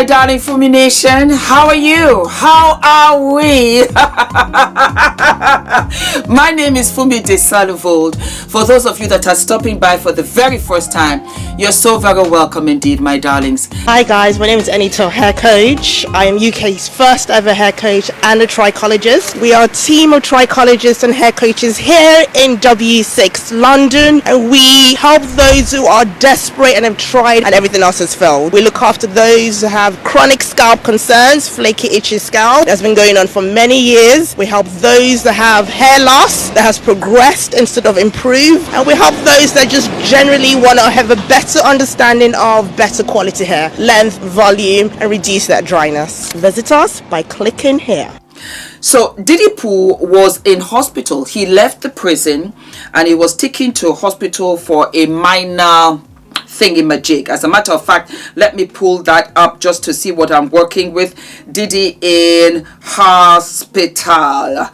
my darling Fumi Nation. How are you? How are we? My name is Fumi Desalu-Vold. For those of you that are stopping by for the very first time, you're so very welcome indeed, my darlings. Hi guys, my name is ENITAN, hair coach. I am UK's first ever hair coach and a trichologist. We are a team of trichologists and hair coaches here in W6 London, and we help those who are desperate and have tried and everything else has failed. We look after those who have chronic scalp concerns, flaky, itchy scalp that's been going on for many years. We help those that have hair loss that has progressed instead of improved, and we help those that just generally want to have a better understanding of better quality hair, length, volume, and reduce that dryness. Visit us by clicking here. So Diddy Poo was in hospital. He left the prison and he was taken to a hospital for a minor thingy-majig. As a matter of fact, let me pull that up just to see what I'm working with. Diddy in hospital.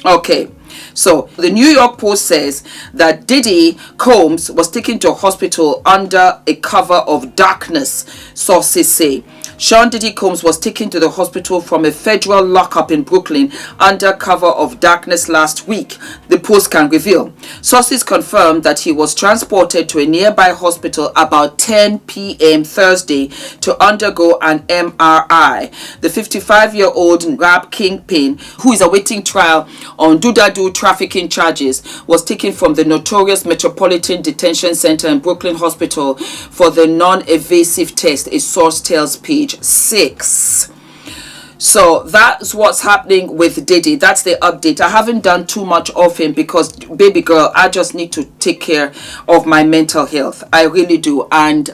Okay. So the New York Post says that Diddy Combs was taken to a hospital under a cover of darkness, sources say. Sean Diddy Combs was taken to the hospital from a federal lockup in Brooklyn under cover of darkness last week, the Post can reveal. Sources confirmed that he was transported to a nearby hospital about 10 p.m. Thursday to undergo an MRI. The 55-year-old rap kingpin, who is awaiting trial on Dudadu trafficking charges, was taken from the notorious Metropolitan Detention Center in Brooklyn Hospital for the non-invasive test, a source tells page 6. So that's what's happening with Diddy. That's the update. I haven't done too much of him because, baby girl, I just need to take care of my mental health. I really do. And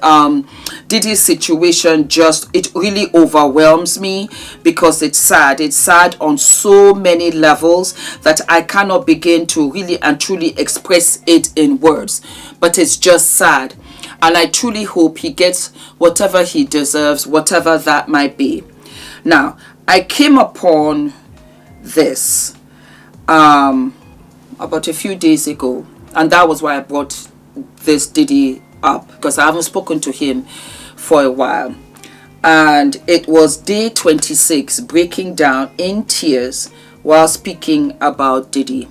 Diddy's situation it really overwhelms me because it's sad. It's sad on so many levels that I cannot begin to really and truly express it in words. But it's just sad. And I truly hope he gets whatever he deserves, whatever that might be. Now, I came upon this about a few days ago. And that was why I brought this Diddy up, because I haven't spoken to him for a while. And it was day 26, breaking down in tears while speaking about Diddy.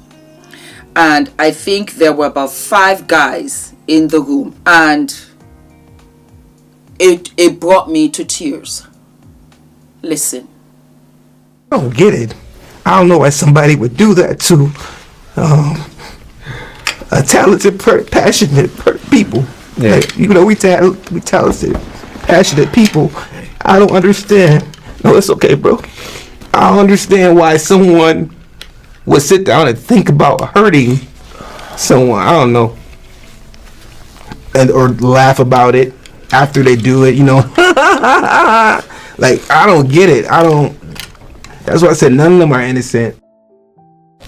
And I think there were about 5 guys in the room, and it brought me to tears. Listen. I don't get it. I don't know why somebody would do that to a talented, passionate people. Yeah. Like, we talented, passionate people. I don't understand. No, it's okay, bro. I don't understand why someone would sit down and think about hurting someone. I don't know. Or laugh about it after they do it, Like, I don't get it. That's why I said none of them are innocent.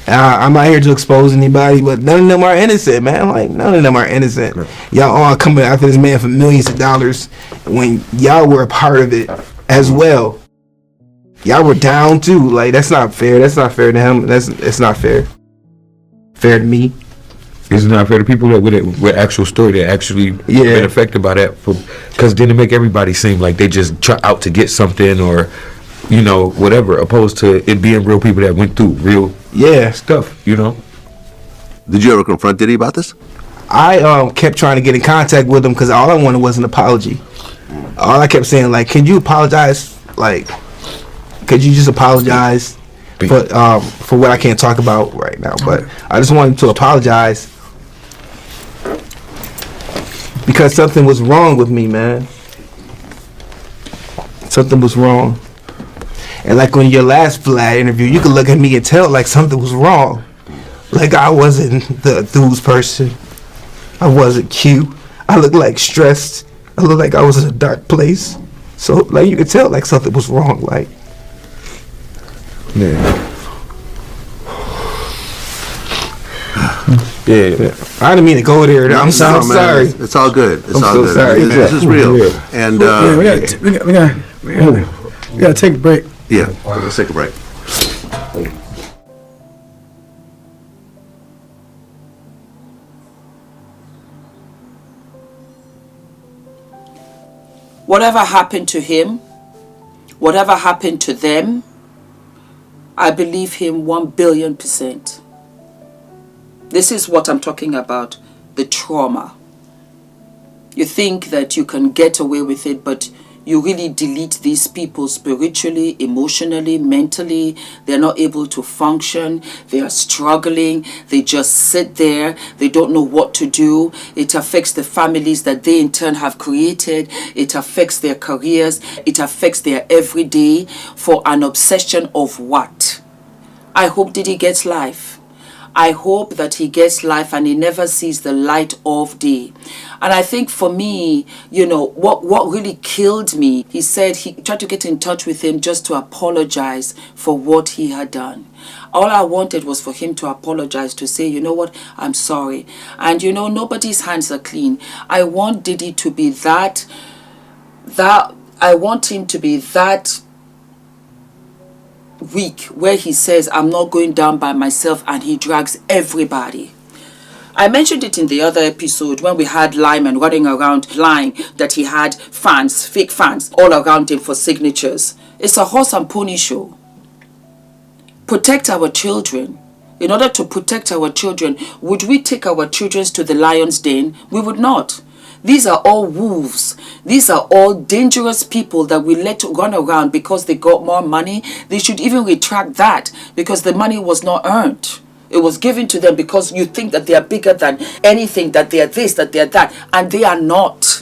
I'm not here to expose anybody, but none of them are innocent, man. Like, none of them are innocent. Y'all all coming after this man for millions of dollars when y'all were a part of it as well. Y'all were down too. Like, that's not fair. That's not fair to him. It's not fair. Fair to me. It's not fair to people that with actual story that actually been affected by that, because then it make everybody seem like they just try out to get something or whatever, opposed to it being real people that went through real stuff. Did you ever confront Diddy about this? I kept trying to get in contact with him because all I wanted was an apology. All I kept saying, like, can you apologize? Like, could you just apologize for what I can't talk about right now? But I just wanted to apologize because something was wrong with me, man. Something was wrong. And like on your last Vlad interview, you could look at me and tell like something was wrong. Like I wasn't the enthused person. I wasn't cute. I looked like stressed. I looked like I was in a dark place. So like you could tell like something was wrong. Like, yeah. I didn't mean to go there. I'm sorry. It's all good. It's I'm all so good. sorry. This is real. And we gotta take a break. Yeah, let's take a break. Whatever happened to him, whatever happened to them, I believe him 1,000,000,000%. This is what I'm talking about, the trauma. You think that you can get away with it, but you really delete these people spiritually, emotionally, mentally. They're not able to function. They are struggling. They just sit there. They don't know what to do. It affects the families that they in turn have created. It affects their careers. It affects their everyday for an obsession of what? I hope Diddy gets life. I hope that he gets life and he never sees the light of day. And I think for me, you know, what really killed me, he said he tried to get in touch with him just to apologize for what he had done. All I wanted was for him to apologize, to say, you know what, I'm sorry. And you know, nobody's hands are clean. I want Diddy to be I want him to be that week where he says, I'm not going down by myself, and he drags everybody. I mentioned it in the other episode when we had Lyman running around lying that he had fans, fake fans, all around him for signatures. It's a horse and pony show. Protect our children. In order to protect our children, would we take our children to the lion's den? We would not. These are all wolves. These are all dangerous people that we let run around because they got more money. They should even retract that, because the money was not earned. It was given to them because you think that they are bigger than anything, that they are this, that they are that, and they are not.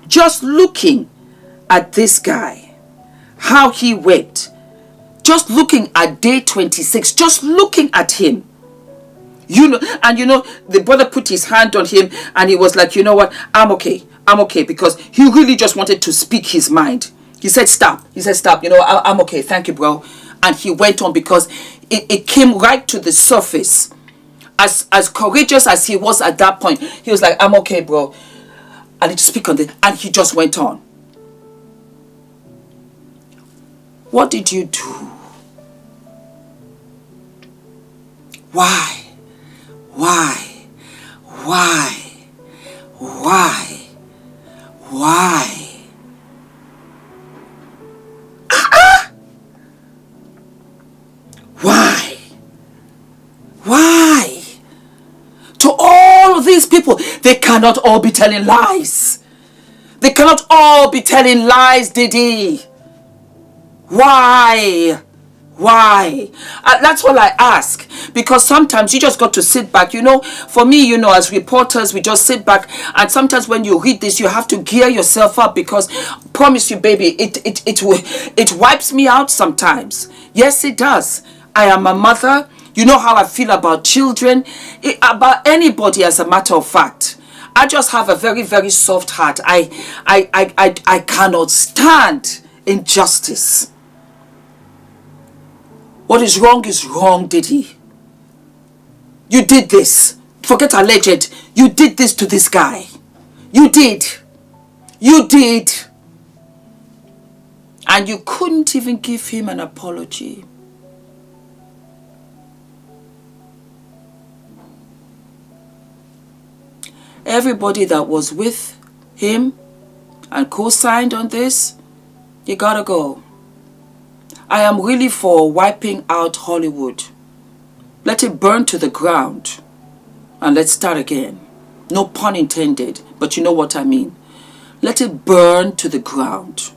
Just looking at this guy, how he went, just looking at day 26, just looking at him, you know, and you know, the brother put his hand on him and he was like, you know what, I'm okay, because he really just wanted to speak his mind. He said, stop, you know, I'm okay, thank you, bro. And he went on because it came right to the surface. As courageous as he was at that point, he was like, I'm okay, bro, I need to speak on this. And he just went on. What did you do? Why? Why? To all of these people, they cannot all be telling lies. They cannot all be telling lies, Diddy. Why? That's all I ask, because sometimes you just got to sit back. You know, for me, you know, as reporters, we just sit back, and sometimes when you read this, you have to gear yourself up, because promise you, baby, it wipes me out sometimes. Yes, it does. I am a mother. You know how I feel about children, about anybody, as a matter of fact. I just have a very, very soft heart. I cannot stand injustice. What is wrong, Diddy. You did this. Forget alleged. You did this to this guy. You did. And you couldn't even give him an apology. Everybody that was with him and co-signed on this, you gotta go. I am really for wiping out Hollywood. Let it burn to the ground. And let's start again. No pun intended, but you know what I mean. Let it burn to the ground.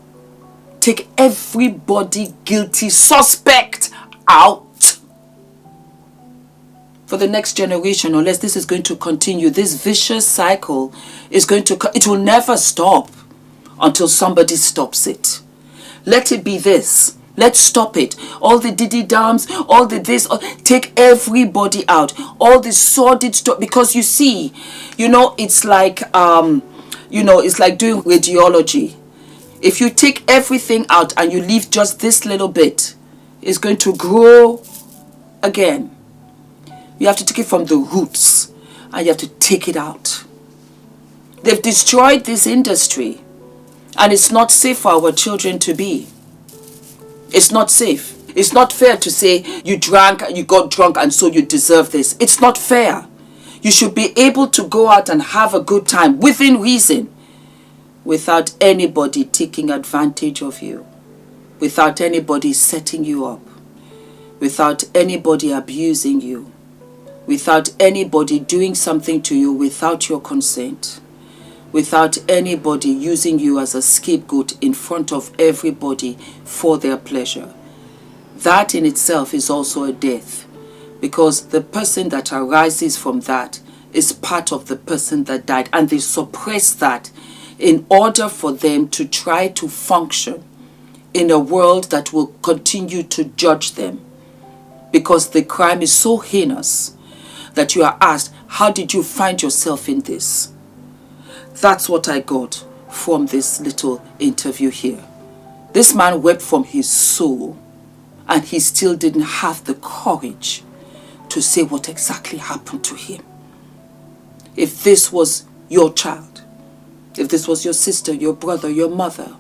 Take everybody guilty suspect out. For the next generation, unless this is going to continue, this vicious cycle is going to, it will never stop until somebody stops it. Let it be this. Let's stop it. All the Diddy dams, all the this, take everybody out. All the sordid stuff, because you see, you know, it's like, it's like doing radiology. If you take everything out and you leave just this little bit, it's going to grow again. You have to take it from the roots and you have to take it out. They've destroyed this industry, and it's not safe for our children to be. It's not safe. It's not fair to say you drank, you got drunk, and so you deserve this. It's not fair. You should be able to go out and have a good time within reason. without anybody taking advantage of you, without anybody setting you up, without anybody abusing you, without anybody doing something to you without your consent, without anybody using you as a scapegoat in front of everybody for their pleasure. That in itself is also a death, because the person that arises from that is part of the person that died, and they suppress that in order for them to try to function in a world that will continue to judge them, because the crime is so heinous that you are asked, how did you find yourself in this? That's what I got from this little interview here. This man wept from his soul, and he still didn't have the courage to say what exactly happened to him. If this was your child, if this was your sister, your brother, your mother,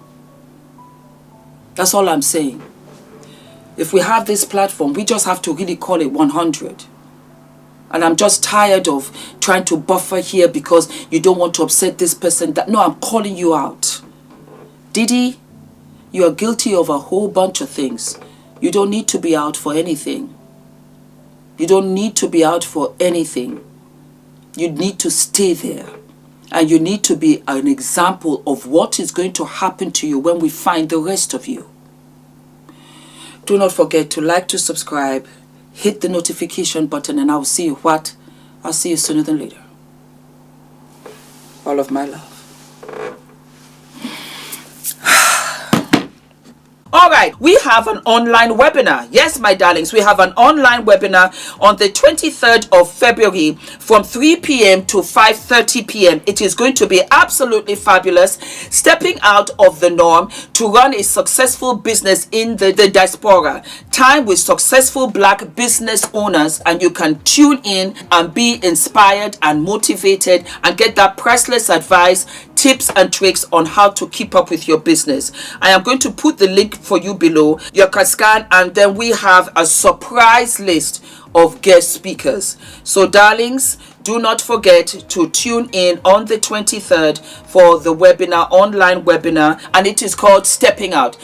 that's all I'm saying. If we have this platform, we just have to really call it 100. And I'm just tired of trying to buffer here because you don't want to upset this person. No, I'm calling you out. Diddy, you are guilty of a whole bunch of things. You don't need to be out for anything. You don't need to be out for anything. You need to stay there. And you need to be an example of what is going to happen to you when we find the rest of you. Do not forget to like, to subscribe, hit the notification button, and I'll see you what? I'll see you sooner than later. All of my love. All right, we have an online webinar. Yes, my darlings, we have an online webinar on the 23rd of February from 3 p.m. to 5:30 p.m. It is going to be absolutely fabulous. Stepping out of the norm to run a successful business in the diaspora. Time with successful Black business owners, and you can tune in and be inspired and motivated and get that priceless advice, tips and tricks on how to keep up with your business. I am going to put the link for you below. You can scan, and then we have a surprise list of guest speakers. So darlings, do not forget to tune in on the 23rd for the webinar, online webinar, and it is called Stepping Out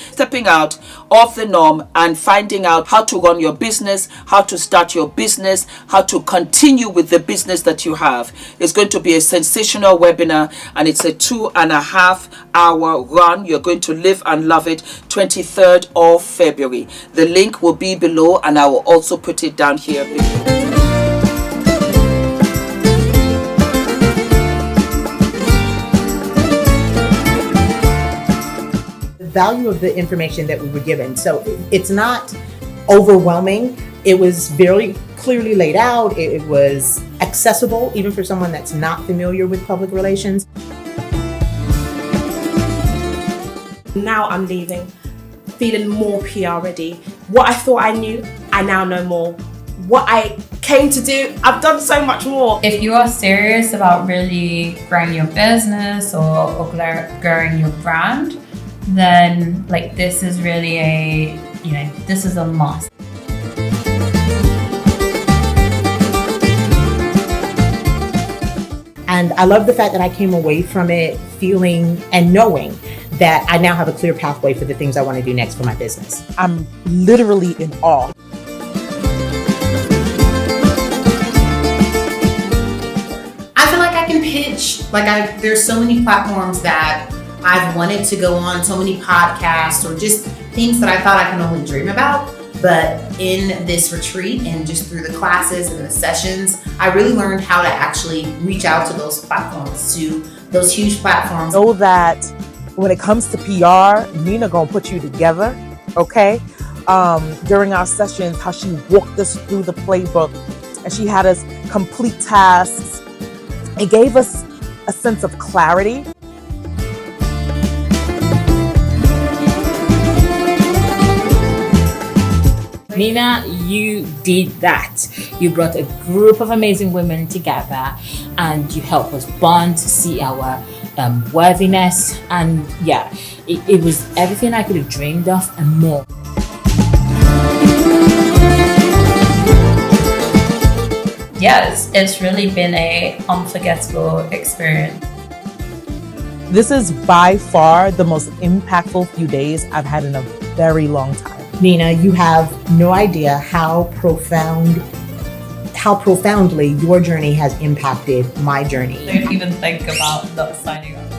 of the norm and finding out how to run your business, how to start your business, how to continue with the business that you have. It's going to be a sensational webinar, and it's a 2.5 hour run. You're going to live and love it. 23rd of February. The link will be below, and I will also put it down here below. Value of the information that we were given. So it's not overwhelming. It was very clearly laid out. It was accessible even for someone that's not familiar with public relations. Now I'm leaving, feeling more PR ready. What I thought I knew, I now know more. What I came to do, I've done so much more. If you are serious about really growing your business or growing your brand, then like this is really this is a must. And I love the fact that I came away from it feeling and knowing that I now have a clear pathway for the things I want to do next for my business. I'm literally in awe. I feel like I can pitch. There's so many platforms that I've wanted to go on, so many podcasts or just things that I thought I can only dream about. But in this retreat and just through the classes and the sessions, I really learned how to actually reach out to those platforms, to those huge platforms. Know that when it comes to PR, Nina gonna put you together, okay? During our sessions, how she walked us through the playbook and she had us complete tasks. It gave us a sense of clarity. Nina, you did that. You brought a group of amazing women together and you helped us bond, see our worthiness, and yeah, it was everything I could have dreamed of and more. Yes, it's really been a unforgettable experience. This is by far the most impactful few days I've had in a very long time. Nina, you have no idea how profoundly your journey has impacted my journey. Don't even think about not signing up.